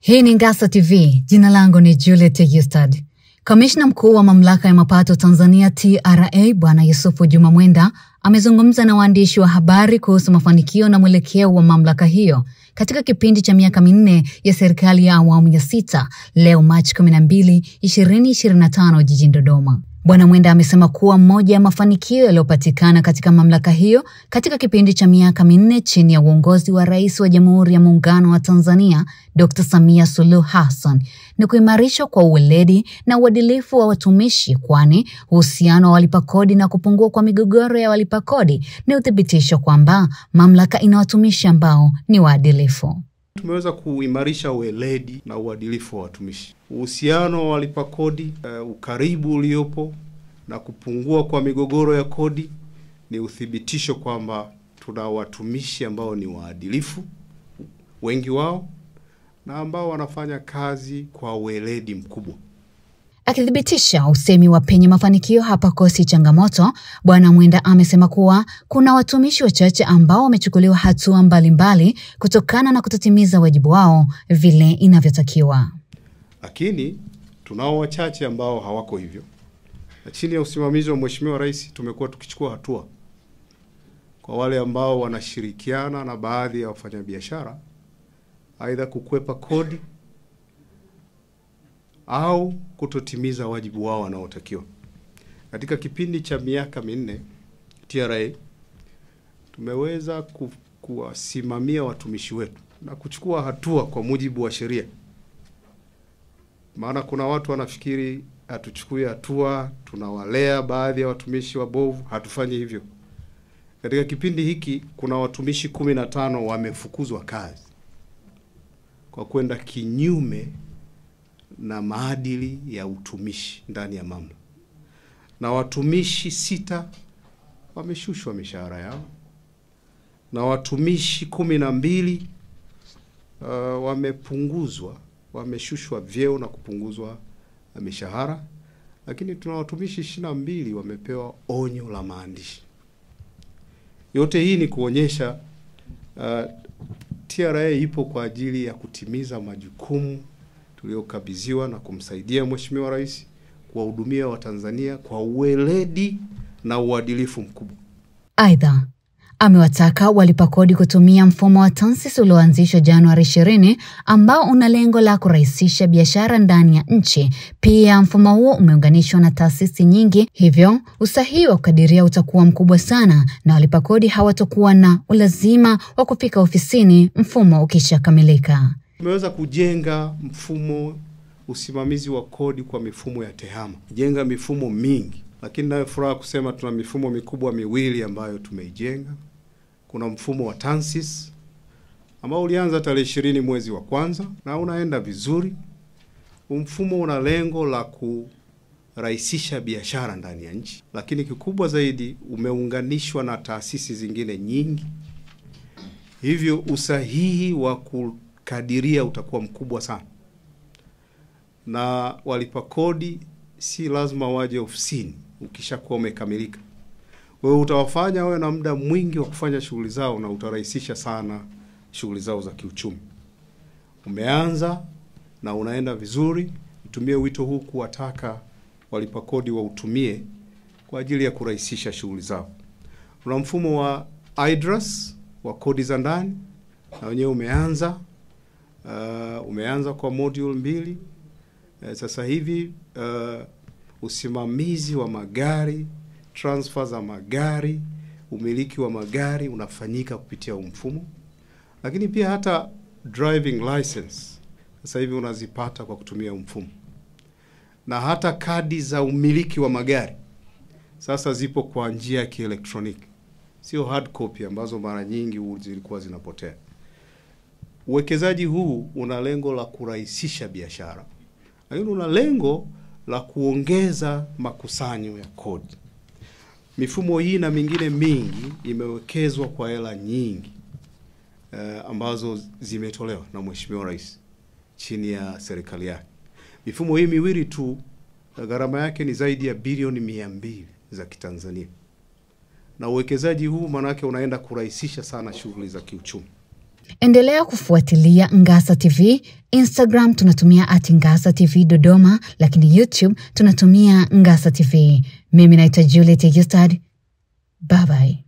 Hii ni Ngasa TV. Jina langu ni Juliet Yustad. Kamishna mkuu wa mamlaka ya mapato Tanzania TRA Bwana Yusufu Juma Mwenda amezungumza na waandishi wa habari kuhusu mafanikio na mwelekeo wa mamlaka hiyo katika kipindi cha miaka minne ya serikali ya awamu ya 6 leo Machi 12, 2025 jijini Dodoma. Bwana Mwenda amesema kuwa moja ya mafanikio yaliyopatikana katika mamlaka hiyo katika kipindi cha miaka minne chini ya uongozi wa Rais wa Jamhuri ya Muungano wa Tanzania Dr. Samia Suluhu Hassan ni kuimarishwa kwa uweledi na uadilifu wa watumishi, kwani uhusiano wa walipa kodi na kupungua kwa migogoro ya walipa kodi ni uthibitisho kwamba mamlaka ina watumishi ambao ni waadilifu. Tumeweza kuimarisha uweledi na uadilifu wa watumishi. Uhusiano wa walipa kodi, ukaribu uliopo na kupungua kwa migogoro ya kodi ni uthibitisho kwamba tuna watumishi ambao ni waadilifu, wengi wao, na ambao wanafanya kazi kwa uweledi mkubwa. Akithibitisha usemi wa penye mafanikio hapa kosi changamoto, Bwana Mwenda amesema kuwa kuna watumishi wachache ambao wamechukuliwa hatua mbalimbali kutokana na kutotimiza wajibu wao vile inavyotakiwa. Lakini tunao wachache ambao hawako hivyo. Na chini ya usimamizi wa Mheshimiwa Rais tumekuwa tukichukua hatua kwa wale ambao wanashirikiana na baadhi ya wafanyabiashara aidha kukwepa kodi au kutotimiza wajibu wao wanaotakiwa. Katika kipindi cha miaka minne TRA tumeweza kuwasimamia watumishi wetu na kuchukua hatua kwa mujibu wa sheria. Maana kuna watu wanafikiri hatuchukui hatua, tunawalea baadhi ya watumishi wabovu. Hatufanyi hivyo. Katika kipindi hiki kuna watumishi 15 wamefukuzwa kazi kwa kwenda kinyume na maadili ya utumishi ndani ya mamlaka. Na watumishi 6 wameshushwa mishahara yao. Na watumishi 12 wamepunguzwa, wameshushwa vyeo na kupunguzwa mishahara. Lakini tuna watumishi 22 wamepewa onyo la maandishi. Yote hii ni kuonyesha TRA ipo kwa ajili ya kutimiza majukumu tuliokabidhiwa na kumsaidia Mheshimiwa Rais kuwahudumia Watanzania kwa uweledi na uadilifu mkubwa. Aidha, amewataka walipa kodi kutumia mfumo wa TANSIS ulioanzishwa Januari 20 ambao una lengo la kurahisisha biashara ndani ya nchi. Pia mfumo huo umeunganishwa na taasisi nyingi, hivyo usahihi wa kukadiria utakuwa mkubwa sana na walipa kodi hawatakuwa na ulazima wa kufika ofisini mfumo ukishakamilika. Tumeweza kujenga mfumo usimamizi wa kodi kwa mifumo ya tehama. Jenga mifumo mingi, lakini nayo furaha kusema tuna mifumo mikubwa miwili ambayo tumeijenga. Kuna mfumo wa TANSIS ambao ulianza tarehe 20 mwezi wa kwanza na unaenda vizuri. Mfumo una lengo la kurahisisha biashara ndani ya nchi, lakini kikubwa zaidi umeunganishwa na taasisi zingine nyingi. Hivyo usahihi wa kadiria utakuwa mkubwa sana. Na walipa kodi si lazima waje ofisini ukishakuwa umekamilika. Wewe utawafanya wawe na muda mwingi wa kufanya shughuli zao na utarahisisha sana shughuli zao za kiuchumi. Umeanza na unaenda vizuri. Nitumie wito huu kuwataka walipa kodi wautumie kwa ajili ya kurahisisha shughuli zao. Una mfumo wa IDRAS wa kodi za ndani na wenyewe umeanza kwa module 2. Sasa hivi usimamizi wa magari, transfer za magari, umiliki wa magari unafanyika kupitia mfumo. Lakini pia hata driving license sasa hivi unazipata kwa kutumia mfumo. Na hata kadi za umiliki wa magari sasa zipo kwa njia ya kielektroniki, sio hard copy ambazo mara nyingi zilikuwa zinapotea. Uwekezaji huu una lengo la kurahisisha biashara, lakini una lengo la kuongeza makusanyo ya kodi. Mifumo hii na mingine mingi imewekezwa kwa hela nyingi ambazo zimetolewa na Mheshimiwa Rais chini ya serikali yake. Mifumo hii miwili tu gharama yake ni zaidi ya bilioni 200 za Kitanzania. na uwekezaji huu manake unaenda kurahisisha sana shughuli za kiuchumi. Endelea kufuatilia Ngasa TV. Instagram tunatumia @Ngasa TV Dodoma, lakini YouTube tunatumia Ngasa TV. Mimi naitwa Juliet Yustad. Bye bye.